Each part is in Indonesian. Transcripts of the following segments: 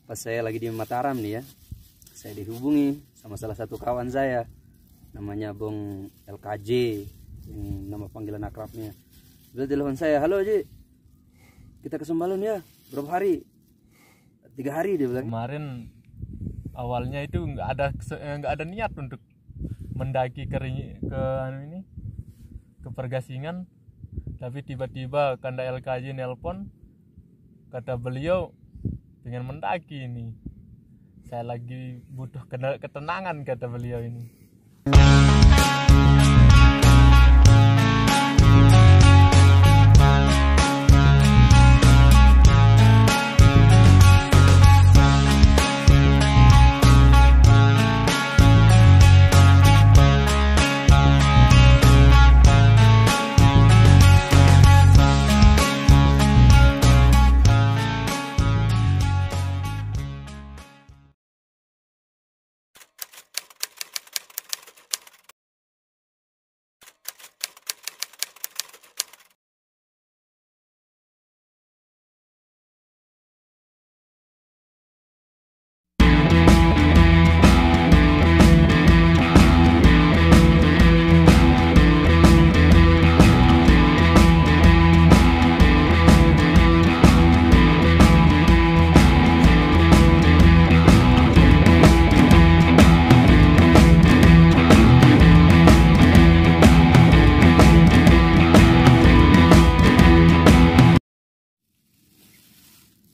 Pas saya lagi di Mataram nih ya, saya dihubungi sama salah satu kawan saya, namanya Bung LKJ, yang nama panggilan akrabnya. Dia telepon saya, halo Ji, kita ke Sembalun ya, berapa hari? 3 hari dia bilang. Kemarin awalnya itu nggak ada niat untuk mendaki ke Pergasingan, tapi tiba-tiba Kanda LKJ nelpon, kata beliau pengen mendaki ini. Saya lagi butuh ketenangan, kata beliau ini.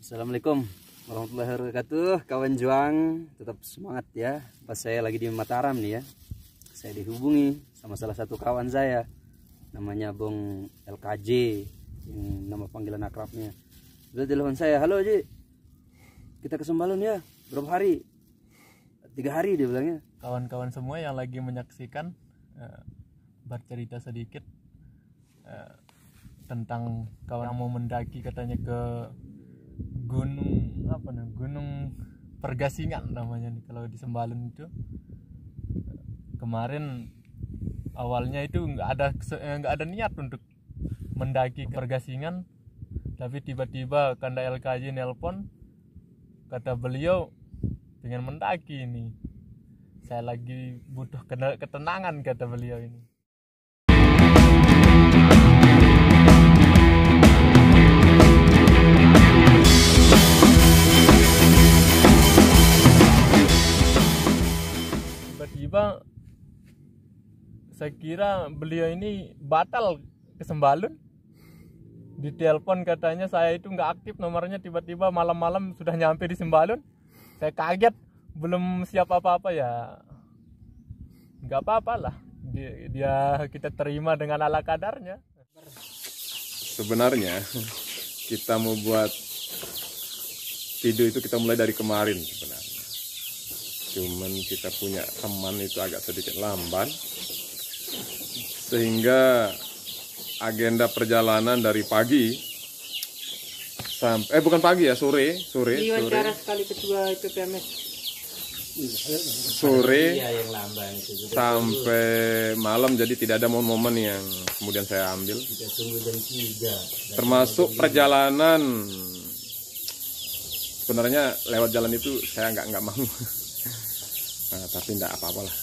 Assalamualaikum warahmatullahi wabarakatuh, kawan juang, tetap semangat ya. Pas saya lagi di Mataram nih ya, saya dihubungi sama salah satu kawan saya, namanya Bung LKJ, yang nama panggilan akrabnya. Dia telepon saya, halo Ji, kita ke Sembalun ya, berapa hari? 3 hari dia bilangnya. Kawan-kawan semua yang lagi menyaksikan, bercerita sedikit tentang kawan yang mau mendaki, katanya ke Gunung Pergasingan namanya nih kalau di Sembalun itu. Kemarin awalnya itu nggak ada niat untuk mendaki ke Pergasingan, tapi tiba-tiba Kanda LKJ nelpon, kata beliau pengen mendaki ini. Saya lagi butuh ketenangan, kata beliau ini. Tiba-tiba saya kira beliau ini batal ke Sembalun. Ditelepon katanya saya itu nggak aktif nomornya, tiba-tiba malam-malam sudah nyampe di Sembalun. Saya kaget, belum siap apa-apa ya. Nggak apa-apa lah, dia kita terima dengan ala kadarnya. Sebenarnya kita mau buat video itu kita mulai dari kemarin sebenarnya. Cuman kita punya teman itu agak sedikit lamban, sehingga agenda perjalanan dari pagi sampai bukan pagi ya, sore sekali ketua PPMS sore sampai malam, jadi tidak ada momen-momen yang kemudian saya ambil, termasuk perjalanan. Sebenarnya lewat jalan itu saya nggak mau. Nah, tapi enggak apa-apalah.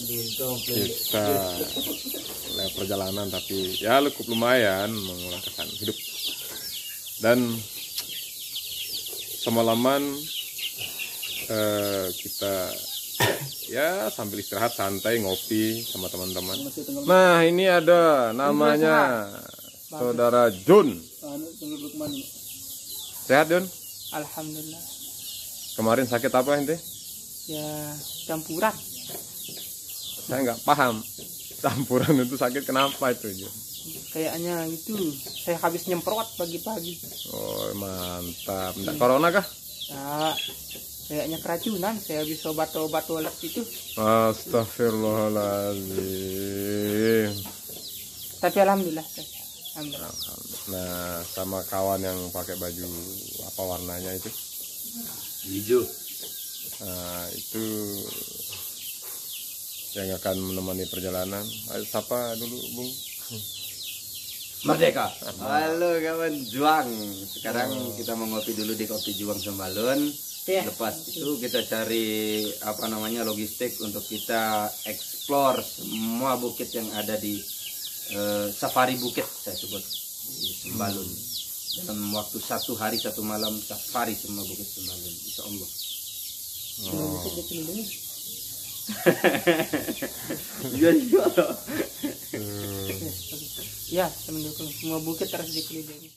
Kita lewat perjalanan, tapi ya cukup lumayan mengulang kesan hidup. Dan semalaman kita ya sambil istirahat santai ngopi sama teman-teman. Nah, ini ada namanya Saudara Jun. Sehat, Jun? Alhamdulillah. Kemarin sakit apa ente? Ya campuran. Saya nggak paham campuran itu sakit kenapa itu, Jun? Kayaknya itu saya habis nyemprot pagi-pagi. Oh, mantap. Nggak corona kah? Nah, kayaknya keracunan. Saya habis obat-obat toilet itu. Astagfirullahaladzim. Tapi alhamdulillah. Nah, sama kawan yang pakai baju apa warnanya itu? Hijau. Nah, itu yang akan menemani perjalanan. Ayo sapa dulu, Bung. Merdeka. Halo kawan Juang. Sekarang kita mau ngopi dulu di Kopi Juang Sembalun. Iya. Lepas itu kita cari logistik untuk kita explore semua bukit yang ada di safari bukit saya sebut di Sembalun. Dalam waktu 1 hari 1 malam safari semua bukit Sembalun. Insya Allah. Ya, saya mendukung semua bukit harus dikelilingi.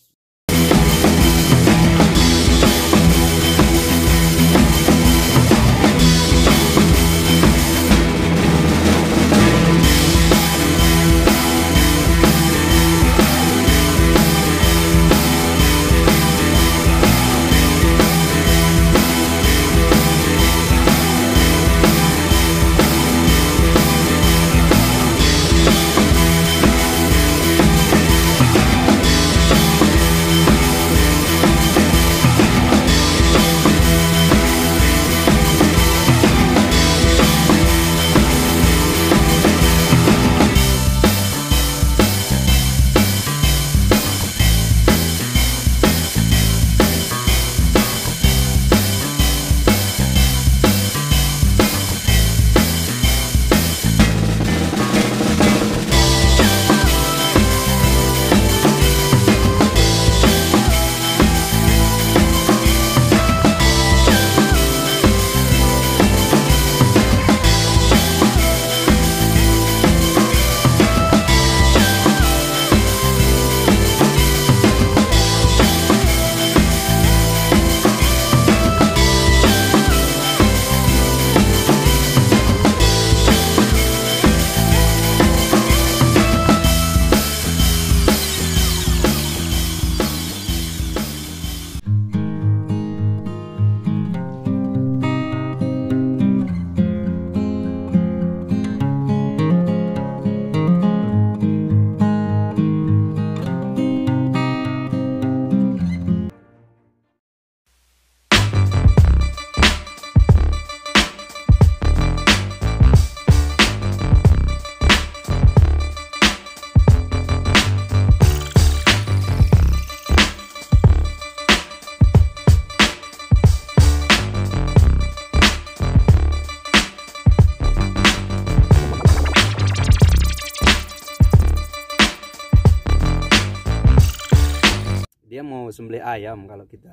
Dia mau sembelih ayam kalau kita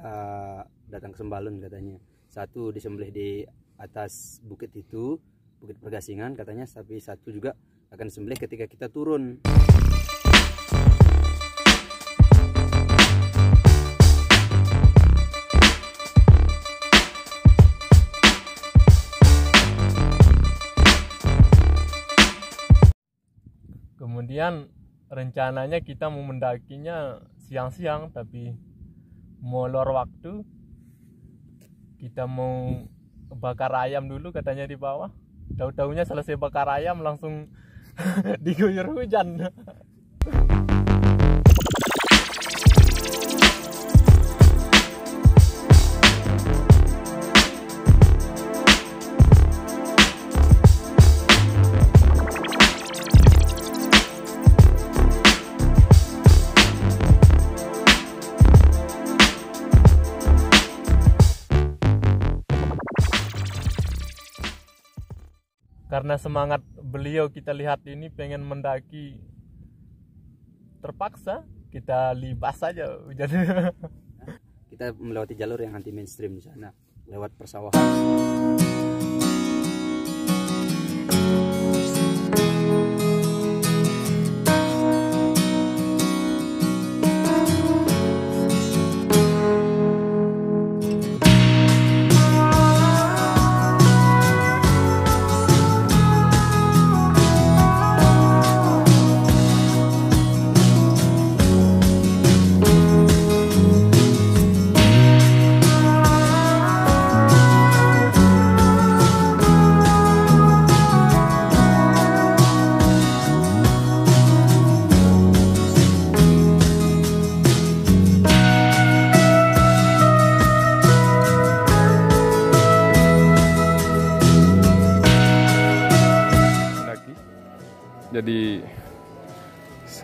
datang ke Sembalun katanya. Satu disembelih di atas bukit itu, Bukit Pergasingan katanya, tapi satu juga akan sembelih ketika kita turun. Kemudian rencananya kita mau mendakinya siang-siang, tapi molor waktu. Kita mau bakar ayam dulu katanya di bawah. Tahu-tahunya selesai bakar ayam langsung diguyur hujan. Karena semangat beliau kita lihat ini pengen mendaki, terpaksa kita libas saja hujan. Kita melewati jalur yang anti mainstream di sana, lewat persawahan.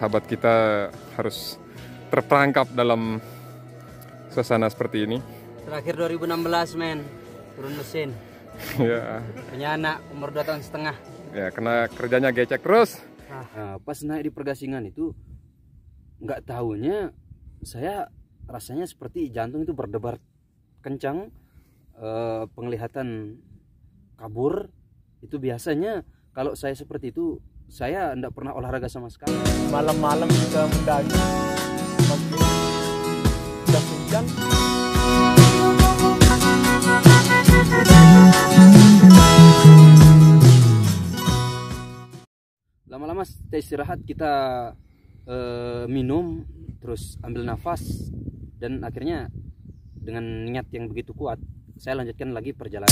sahabat kita harus terperangkap dalam suasana seperti ini. Terakhir 2016 men, turun mesin. Ya, Punya anak umur 2 tahun setengah. ya kena kerjanya gecek terus. Nah, pas naik di pergasingan itu nggak tahunya saya rasanya seperti jantung itu berdebar kencang, penglihatan kabur. Itu biasanya kalau saya seperti itu saya tidak pernah olahraga sama sekali. Malam-malam kita mendaki pagi udah hujan. Lama-lama kita istirahat, kita minum, terus ambil nafas, dan akhirnya dengan niat yang begitu kuat saya lanjutkan lagi perjalanan.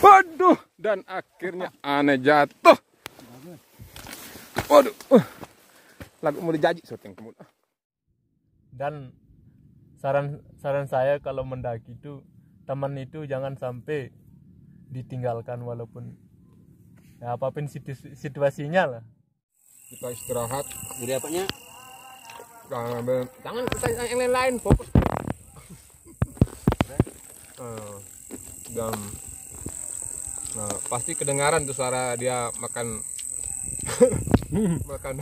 Waduh, dan akhirnya aneh jatuh. Waduh, lagu mau dijaji syuting kemudian. Dan saran saya kalau mendaki itu, teman itu jangan sampai ditinggalkan walaupun ya apapun situasinya lah. Kita istirahat. Jadi apanya? Jangan kita yang lain-lain, fokus. Dan nah, pasti kedengaran tuh suara dia makan makan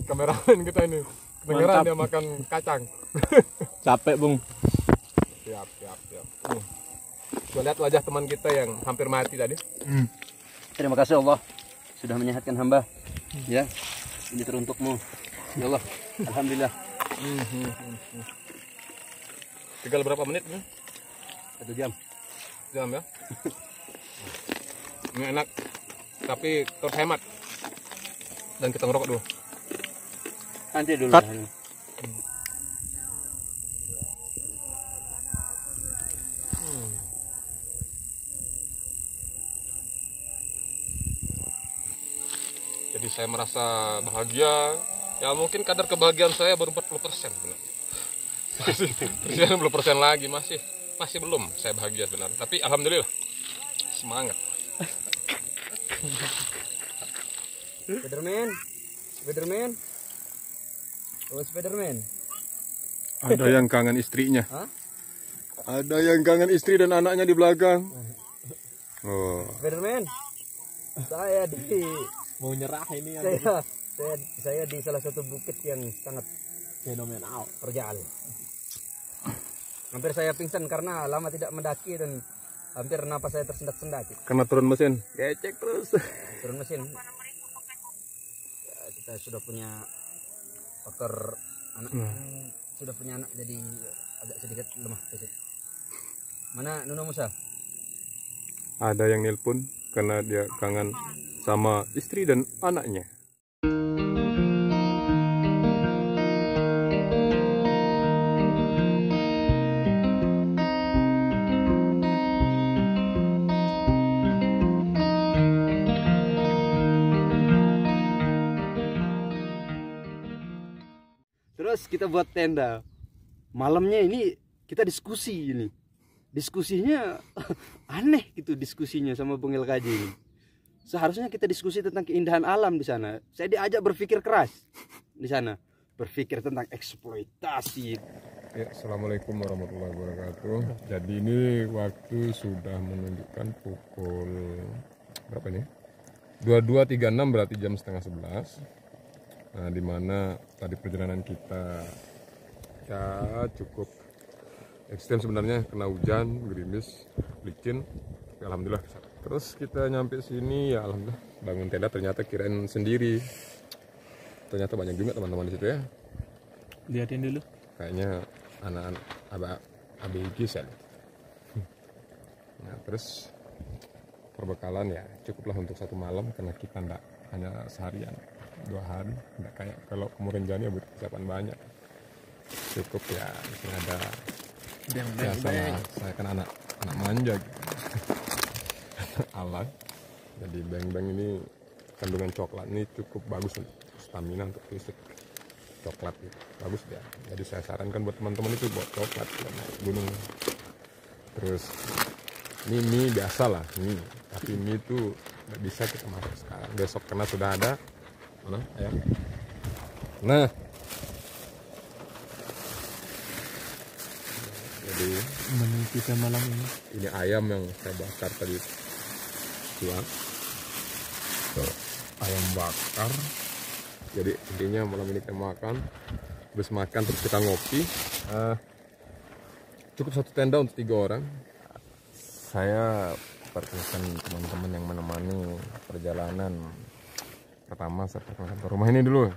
kameramen kita ini. Kedengaran dia makan kacang. Capek bung. Siap. Gua lihat wajah teman kita yang hampir mati tadi. Terima kasih Allah sudah menyehatkan hamba. Ya, ini teruntukmu. Ya Allah, alhamdulillah. Tinggal berapa menit nih? 1 jam. Jam ya. Ini enak, tapi terhemat. Dan kita ngerokok dulu. Nanti dulu. Cut. Jadi saya merasa bahagia. Ya mungkin kadar kebahagiaan saya baru 40% sebenarnya. Masih 60% lagi masih belum saya bahagia sebenarnya. Tapi alhamdulillah semangat. Spiderman. Oh, Spiderman. Ada yang kangen istrinya. Hah? Ada yang kangen istri dan anaknya di belakang. Oh. Spiderman. Saya di Mau nyerah ini ya. saya di salah satu bukit yang sangat Fenomenal. terjal. Hampir saya pingsan karena lama tidak mendaki dan hampir napas saya tersendat-sendat. Karena turun mesin. Gecek terus. Turun mesin. Ya, kita sudah punya faktor anak. Sudah punya anak jadi agak sedikit lemah fisik. Mana Nuno Musa? Ada yang nelpon karena dia kangen sama istri dan anaknya. Terus kita buat tenda. Malamnya ini kita diskusi ini. Diskusinya aneh gitu diskusinya sama Bung LKJ ini. Seharusnya kita diskusi tentang keindahan alam di sana. Saya diajak berpikir keras di sana. Berpikir tentang eksploitasi. Ya, assalamualaikum warahmatullahi wabarakatuh. Jadi ini waktu sudah menunjukkan pukul berapa nih? 22.36 berarti jam setengah 11. Nah, dimana tadi perjalanan kita ya cukup ekstrem sebenarnya, kena hujan, gerimis, licin. Alhamdulillah. Terus kita nyampe sini ya alhamdulillah bangun tenda, ternyata kirain sendiri. Ternyata banyak juga teman-teman di situ ya. Lihatin dulu. Kayaknya anak-anak ABG ya. Nah, terus perbekalan ya cukuplah untuk 1 malam karena kita enggak hanya seharian, 2 hari, enggak kayak kalau ke Murinjani ya butuh persiapan banyak. Cukup ya, di sini ada biasa lah, saya kan anak manja gitu. Alat Jadi beng-beng ini kandungan coklat ini cukup bagus untuk stamina, untuk fisik. Coklat gitu. Bagus ya. Jadi saya sarankan buat teman-teman itu buat coklat kalau naik gunung. Terus ini mie biasa lah, mie. Tapi mie itu nggak bisa kita masak sekarang. Besok karena sudah ada mana ayam. Nah, jadi Menu kita malam ini. ayam yang saya bakar tadi. Tuang. Ayam bakar. Jadi intinya malam ini kita makan. Habis makan terus kita ngopi. Cukup satu tenda untuk 3 orang. Saya perkenalkan teman-teman yang menemani perjalanan. Pertama saya perkenalkan ke rumah ini dulu.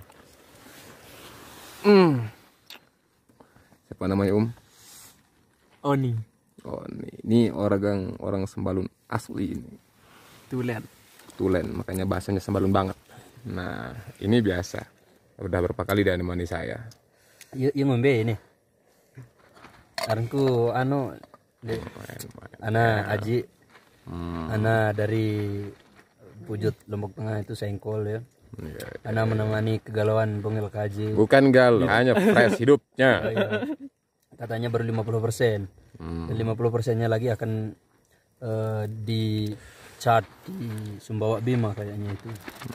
Siapa namanya Oni. Oh ini orang Sembalun asli ini. Tulen, makanya bahasanya Sembalun banget. Nah ini biasa. Udah berapa kali dia nemani saya. Iya ngombe ini. Karengku Ana Aji, Ana dari Pujut Lombok Tengah itu Sengkol ya. Ana menemani kegalauan Bung LKJ. Bukan gal, hanya fresh hidupnya. Oh, iya. Katanya baru 50%. Dan 50%-nya lagi akan di chart di Sumbawa Bima kayaknya itu.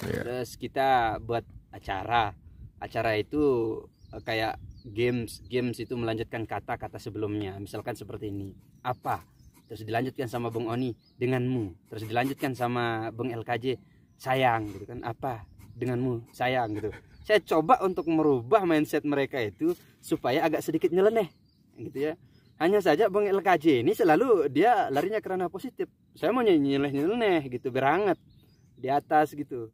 Terus kita buat acara. Acara itu kayak games itu melanjutkan kata-kata sebelumnya. Misalkan seperti ini. Apa? Terus dilanjutkan sama Bung Oni denganmu. Terus dilanjutkan sama Bung LKJ sayang gitu kan. Apa? Denganmu sayang gitu. Saya coba untuk merubah mindset mereka itu supaya agak sedikit nyeleneh gitu ya. Hanya saja Bung LKJ ini selalu dia larinya ke ranah positif. Saya mau nyeleneh gitu, beranget di atas gitu.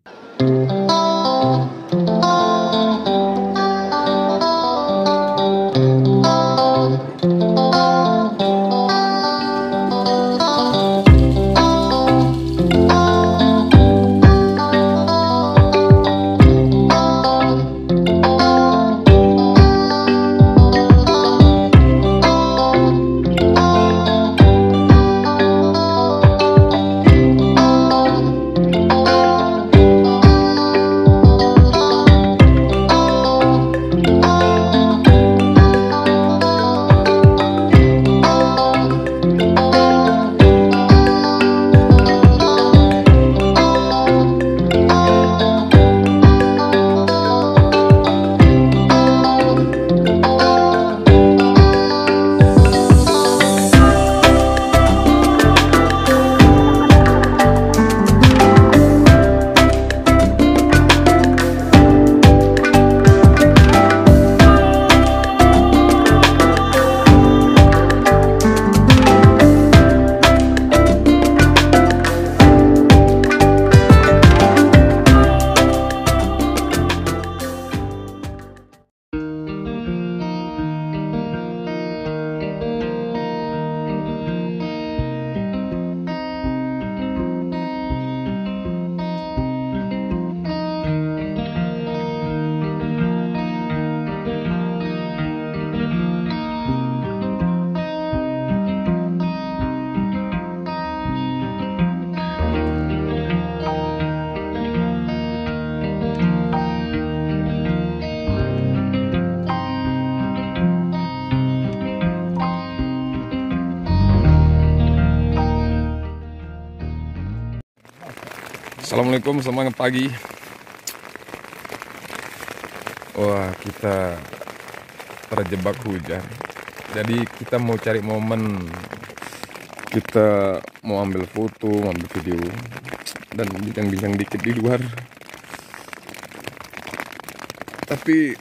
Assalamualaikum, semangat pagi. Wah, kita terjebak hujan. Jadi kita mau cari momen, kita mau ambil foto, mau ambil video, dan bincang-bincang dikit di luar. Tapi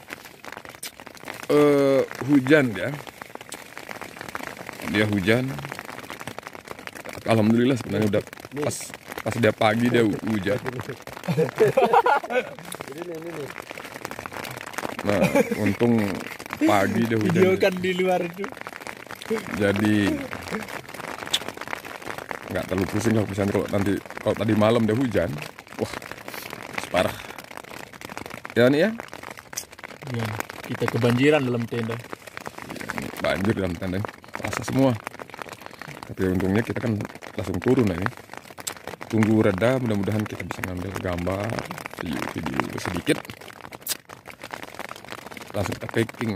hujan ya. Dia hujan. Alhamdulillah sebenarnya udah pas dia pagi dia hujan. Nah, untung pagi dia hujan. Video kan di luar itu. Jadi nggak terlalu pusing lah kalau tadi malam dia hujan. Wah, parah. Ya nih ya. Ya, kita kebanjiran dalam tenda. Ya, ini banjir dalam tenda. Basah semua. Tapi untungnya kita kan langsung turun ini. tunggu reda, mudah-mudahan kita bisa ngambil gambar video sedikit, langsung kita packing.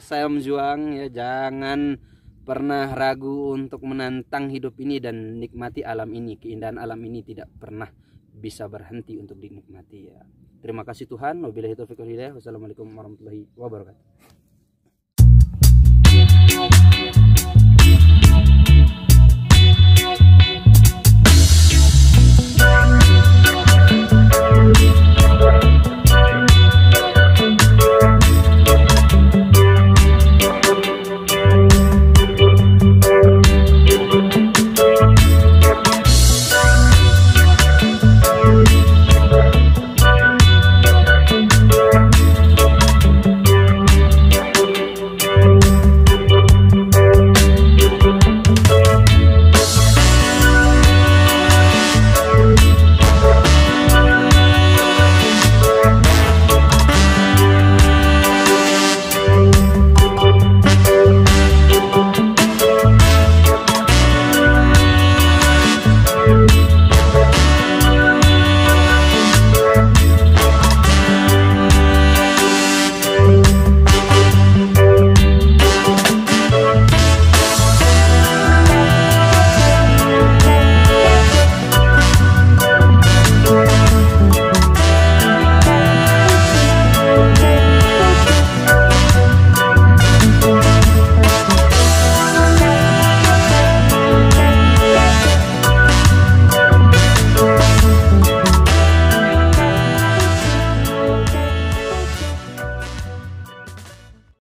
Saya menjuang ya, jangan pernah ragu untuk menantang hidup ini dan nikmati alam ini. Keindahan alam ini tidak pernah bisa berhenti untuk dinikmati ya. Terima kasih Tuhan. Wabillahi taufiq wal hidayah. Wassalamualaikum warahmatullahi wabarakatuh.